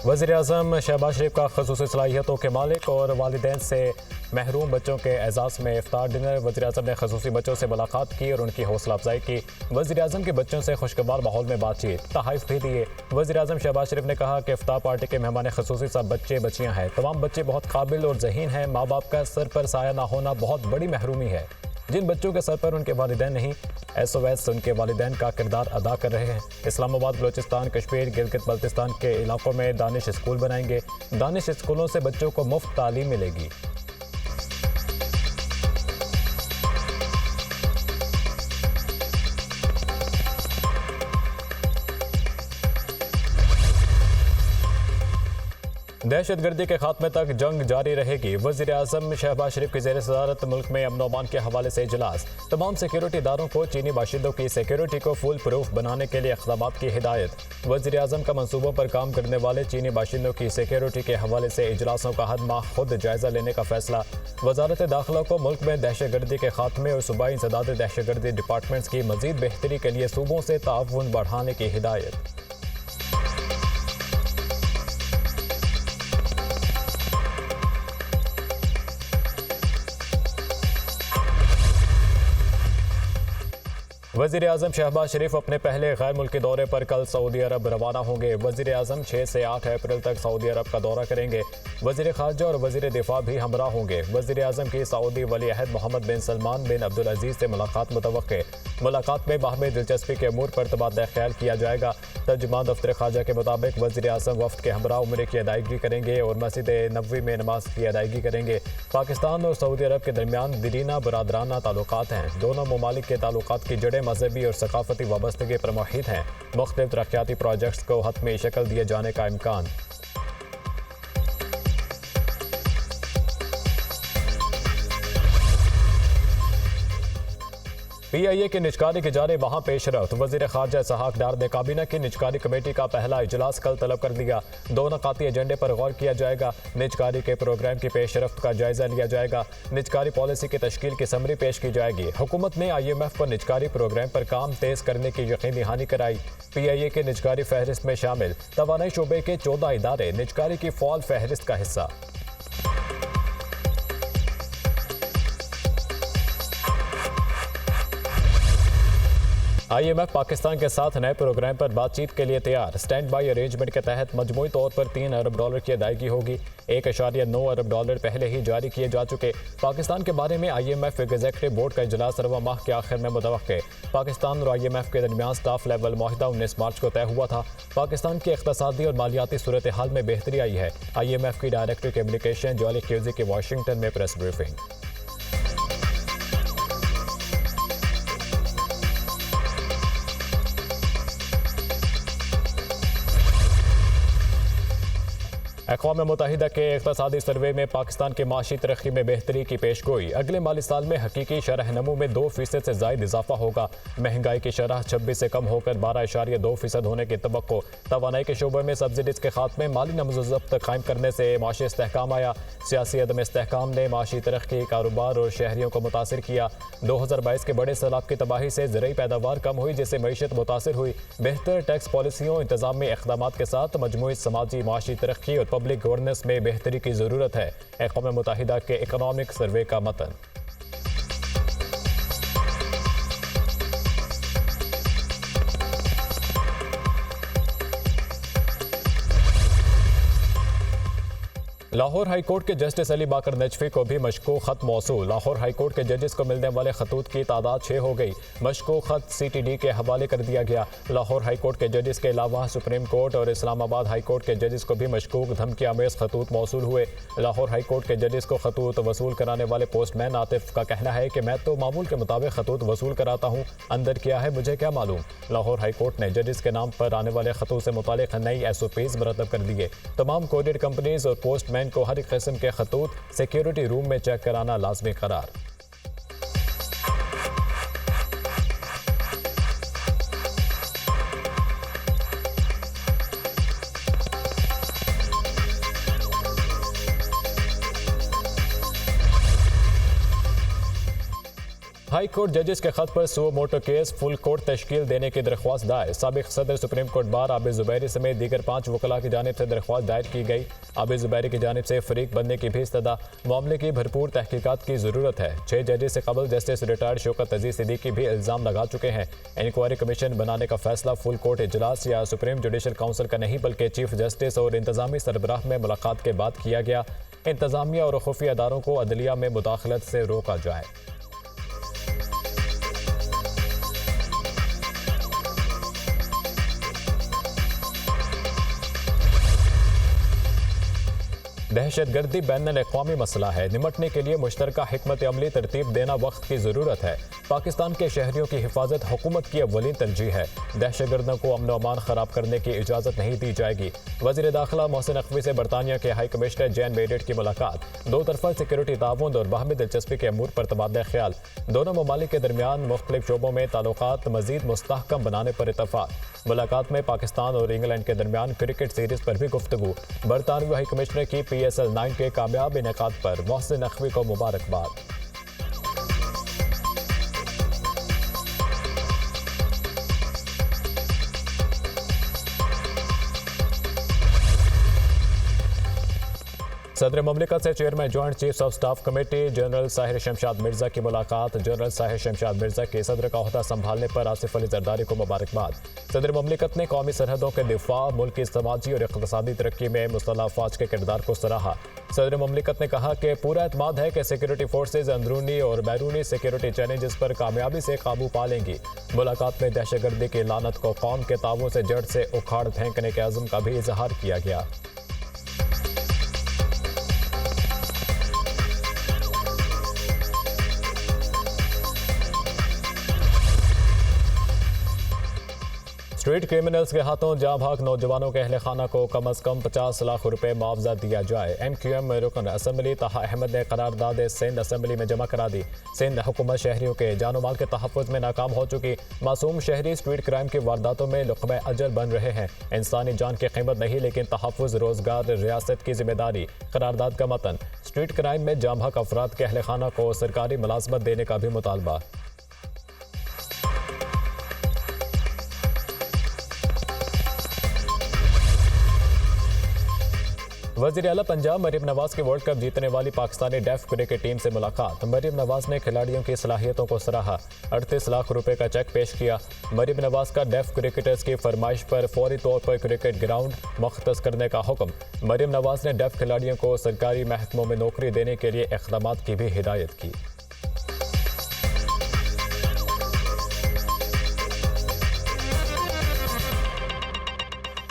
वज़ीर-ए-आज़म शहबाज शरीफ का ख़ुसूसी सलाहियतों के मालिक और वालिदैन से महरूम बच्चों के एजाज़ में इफ्तार डिनर। वज़ीर-ए-आज़म ने ख़ुसूसी बच्चों से मुलाकात की और उनकी हौसला अफजाई की। वज़ीर-ए-आज़म के बच्चों से खुशगवार माहौल में बातचीत, तहाइफ भी दिए। वज़ीर-ए-आज़म शहबाज शरीफ ने कहा कि इफ्तार पार्टी के मेहमान ख़ुसूसी सब बच्चे बच्चियाँ हैं। तमाम बच्चे बहुत काबिल और ज़हीन हैं। माँ बाप का सर पर साया ना होना बहुत बड़ी महरूमी है। जिन बच्चों के सर पर उनके वालिदैन नहीं, SOS उनके वालिदैन का किरदार अदा कर रहे हैं। इस्लामाबाद, बलोचिस्तान, कश्मीर, गिलगित बल्तिस्तान के इलाकों में दानिश स्कूल बनाएंगे। दानिश स्कूलों से बच्चों को मुफ्त तालीम मिलेगी। दहशतगर्दी के खात्मे तक जंग जारी रहेगी। वज़ीर-ए-आज़म शहबाज शरीफ की ज़ेर-ए-सदारत मुल्क में अमन अमान के हवाले से इजलास। तमाम सिक्योरिटी इदारों को चीनी बाशिंदों की सिक्योरिटी को फुल प्रूफ बनाने के लिए इक़दामात की हिदायत। वज़ीर-ए-आज़म का मंसूबों पर काम करने वाले चीनी बाशिंदों की सिक्योरिटी के हवाले से इजलासों का हर माह खुद जायजा लेने का फैसला। वज़ारत दाखिला को मुल्क में दहशतगर्दी के खात्मे और सूबाई इंसदाद दहशतगर्दी डिपार्टमेंट्स की मज़ीद बेहतरी के लिए सूबों से ताउन बढ़ाने की हिदायत। वज़ीर-ए-आज़म शहबाज शरीफ अपने पहले गैर मुल्की दौरे पर कल सऊदी अरब रवाना होंगे। वज़ीर-ए-आज़म 6 से 8 अप्रैल तक सऊदी अरब का दौरा करेंगे। वज़ीर ख़ारजा और वज़ीर दिफा भी हमरा होंगे। वज़ीर-ए-आज़म की सऊदी वली अहद मोहम्मद बिन सलमान बिन अब्दुल अजीज़ से मुलाकात मुतवक्के। मुलाकात में बाहमी दिलचस्पी के अमूर पर तबादला ख्याल किया जाएगा। तर्जुमान दफ्तर ख़ारजा के मुताबिक वज़ीर-ए-आज़म वफ़द के हमरा उम्रे की अदायगी करेंगे और मस्जिद नबवी में नमाज की अदायगी करेंगे। पाकिस्तान और सऊदी अरब के दरमियान दीरीना बरादराना ताल्लुकात हैं। दोनों ममालिक के ताल्लुकात की जड़ें मजहबी और सकाफती वाबस्तगी पर मुहित हैं। मुख्तलिफ तरक्याती प्रोजेक्ट्स को हतमी शक्ल दिए जाने का इम्कान। PIA की निजकारी की जाने वहाँ पेशरफ्त। वज़ीर ख़ारजा इसहाक डार ने काबीना की निजकारी कमेटी का पहला इजलास कल तलब कर दिया। 2 नकाती एजेंडे पर गौर किया जाएगा। निजकारी के प्रोग्राम की पेशरफ्त का जायजा लिया जाएगा। निजकारी पॉलिसी की तश्कील की समरी पेश की जाएगी। हुकूमत ने IMF पर निजकारी प्रोग्राम पर काम तेज करने की यकीनी दहानी कराई। PIA के निजकारी फहरिस्त में शामिल तवानाई शोबे के 14 इदारे निजकारी की फ़ौल फहरिस्त का हिस्सा। IMF पाकिस्तान के साथ नए प्रोग्राम पर बातचीत के लिए तैयार। स्टैंड बाई अरेंजमेंट के तहत मजमूई तौर पर $3 अरब की अदायगी होगी। $1.9 अरब पहले ही जारी किए जा चुके। पाकिस्तान के बारे में IMF एग्जीक्यूटिव बोर्ड का इजलास रवा माह के आखिर में मुतवक्के। पाकिस्तान और IMF के दरमियान स्टाफ लेवल मुआहदा 19 मार्च को तय हुआ था। पाकिस्तान की इक़्तिसादी और मालियाती सूरत हाल में बेहतरी आई है। IMF की डायरेक्टर कम्युनिकेशन जॉली क्यूजी की वाशिंगटन में प्रेस ब्रीफिंग। अक़वाम मुत्तहिदा के इक़्तिसादी सर्वे में पाकिस्तान की माशी तरक्की में बेहतरी की पेशगोई। अगले माली साल में हकीकी शरह नमू में 2% से ज़ायद इजाफा होगा। महंगाई की शरह 26 से कम होकर 12.2% होने की तवक्को। तवानाई के शोबे में सब्सिडीज के खात्मे माली नमज़ब्त कायम करने से माशी इस्तेहकाम आया। सियासी अदम इस्तेहकाम ने माशी तरक्की, कारोबार और शहरियों को मुतासिर किया। 2022 के बड़े सैलाब की तबाही से ज़रई पैदावार कम हुई, जिससे मईशत मुतासिर हुई। बेहतर टैक्स पॉलिसियों, इंतजामी इक़दामात के साथ मजमूई समाजी माशी तरक्की और पब्लिक गवर्नेंस में बेहतरी की ज़रूरत है। अक़वाम मुत्तहिदा के इकनॉमिक सर्वे का मतन। लाहौर हाई कोर्ट के जस्टिस अली बाकर नजफी को भी मशकूक खत मौसूल। लाहौर हाई कोर्ट के जजेस को मिलने वाले खतूत की तादाद 6 हो गई। मशकूक खत CTD के हवाले कर दिया गया। लाहौर हाई कोर्ट के जजेस के अलावा सुप्रीम कोर्ट और इस्लामाबाद हाई कोर्ट के जजेस को भी मशकूक धमकी आमेज खतूत मौसूल हुए। लाहौर हाई कोर्ट के जजेस को खतूत वसूल कराने वाले पोस्टमैन आतिफ का कहना है कि मैं तो मामूल के मुताबिक खतूत वसूल कराता हूँ, अंदर क्या है मुझे क्या मालूम। लाहौर हाई कोर्ट ने जजेस के नाम पर आने वाले खतूत से मुतालिक नई SOPs मुरतब कर दिए। तमाम कोरियर कंपनीज और पोस्टमैन को हर एक किस्म के खतूत सिक्योरिटी रूम में चेक कराना लाजमी करार। हाई कोर्ट जजेस के खत पर सो मोटो केस फुल कोर्ट तश्कील देने की दरख्वास्त दायर। साबिक सदर supreme court bar Abid Zubairi समेत दीगर 5 वकला की जानिब से दरख्वास्त दायर की गई। आबिद जुबैरी की जानिब से फरीक बनने की भी इस्तदा। मामले की भरपूर तहकीकात की जरूरत है। 6 जजेस से कबल जस्टिस रिटायर्ड शौकत अजीज सिद्दीकी भी इल्जाम लगा चुके हैं। इंक्वायरी कमीशन बनाने का फैसला फुल कोर्ट इजलास या सुप्रीम जुडिशल काउंसिल का नहीं बल्कि चीफ जस्टिस और इंतजामी सरबराह में मुलाकात के बाद किया गया। इंतजामिया और खुफिया अदारों को अदलिया में मुदाखलत से रोका जाए। दहशतगर्दी बैनुल-अक़वामी मसला है। निमटने के लिए मुश्तरका हिकमत अमली तरतीब देना वक्त की ज़रूरत है। पाकिस्तान के शहरियों की हिफाजत हुकूमत की अव्वलीन तरजीह है। दहशतगर्दों को अमन अमान खराब करने की इजाज़त नहीं दी जाएगी। वज़ीर दाखिला मोहसिन नकवी से बरतानिया के हाई कमिश्नर जैन बेडेट की मुलाकात। दो तरफा सिक्योरिटी ताउन और बाहमी दिलचस्पी के अमूर पर तबादला ख्याल। दोनों ममालिक के दरमियान मुख्तलिफ शोबों में ताल्लुकात मज़ीद मुस्तहकम बनाने पर इत्तफाक। मुलाकात में पाकिस्तान और इंग्लैंड के दरमियान क्रिकेट सीरीज पर भी गुफ्तगू। बरतानवी हाई कमिश्नर की PSL 9 के कामयाब इनेकाद पर मोहसिन नकवी को मुबारकबाद। सदर ममलिकत से chairman joint chief of staff committee general Sahir Shamshad Mirza की मुलाकात। जनरल साहिर शमशाद मिर्जा के सदर का ओहदा संभालने पर आसिफ अली जरदारी को मुबारकबाद। सदर ममलिकत ने कौमी सरहदों के दिफा, मुल्क की समाजी और इक़्तिसादी तरक्की में मुसल्लह अफ़वाज के किरदार को सराहा। सदर ममलिकत ने कहा कि पूरा एतमाद है कि सिक्योरिटी फोर्सेज अंदरूनी और बैरूनी सिक्योरिटी चैलेंजेस पर कामयाबी से काबू पा लेंगी। मुलाकात में दहशतगर्दी की लानत को कौम के ताउन से जड़ से उखाड़ फेंकने के अज़्म का भी इजहार किया गया। स्ट्रीट क्रिमिनल्स के हाथों जाँ भाग नौजवानों के अहल खाना को कम अज़ कम 50 लाख रुपए मुआवजा दिया जाए। MQM रुकन असम्बली ताहा अहमद ने करारदाद सिंध असम्बली में जमा करा दी। सिंध हुकूमत शहरियों के जानो माल के तहफ़्फ़ुज़ में नाकाम हो चुकी। मासूम शहरी स्ट्रीट क्राइम की वारदातों में लुक़्मा अजल बन रहे हैं। इंसानी जान की कीमत नहीं लेकिन तहफ़्फ़ुज़, रोज़गार, रियासत की जिम्मेदारी। करारदाद का मतन स्ट्रीट क्राइम में जाँ भाग अफराद के अहल खाना को सरकारी मुलाज़मत देने का भी मुतालबा। वज़ीर आला पंजाब मरीम नवाज के वर्ल्ड कप जीतने वाली पाकिस्तानी डेफ क्रिकेट टीम से मुलाकात। मरीम नवाज ने खिलाड़ियों की सलाहियतों को सराहा। 38 लाख रुपए का चेक पेश किया। मरीम नवाज का डेफ क्रिकेटर्स की फरमाइश पर फौरी तौर पर क्रिकेट ग्राउंड मुख्तस करने का हुक्म। मरीम नवाज ने डेफ खिलाड़ियों को सरकारी महकमों में नौकरी देने के लिए इक़दामात की भी हिदायत की।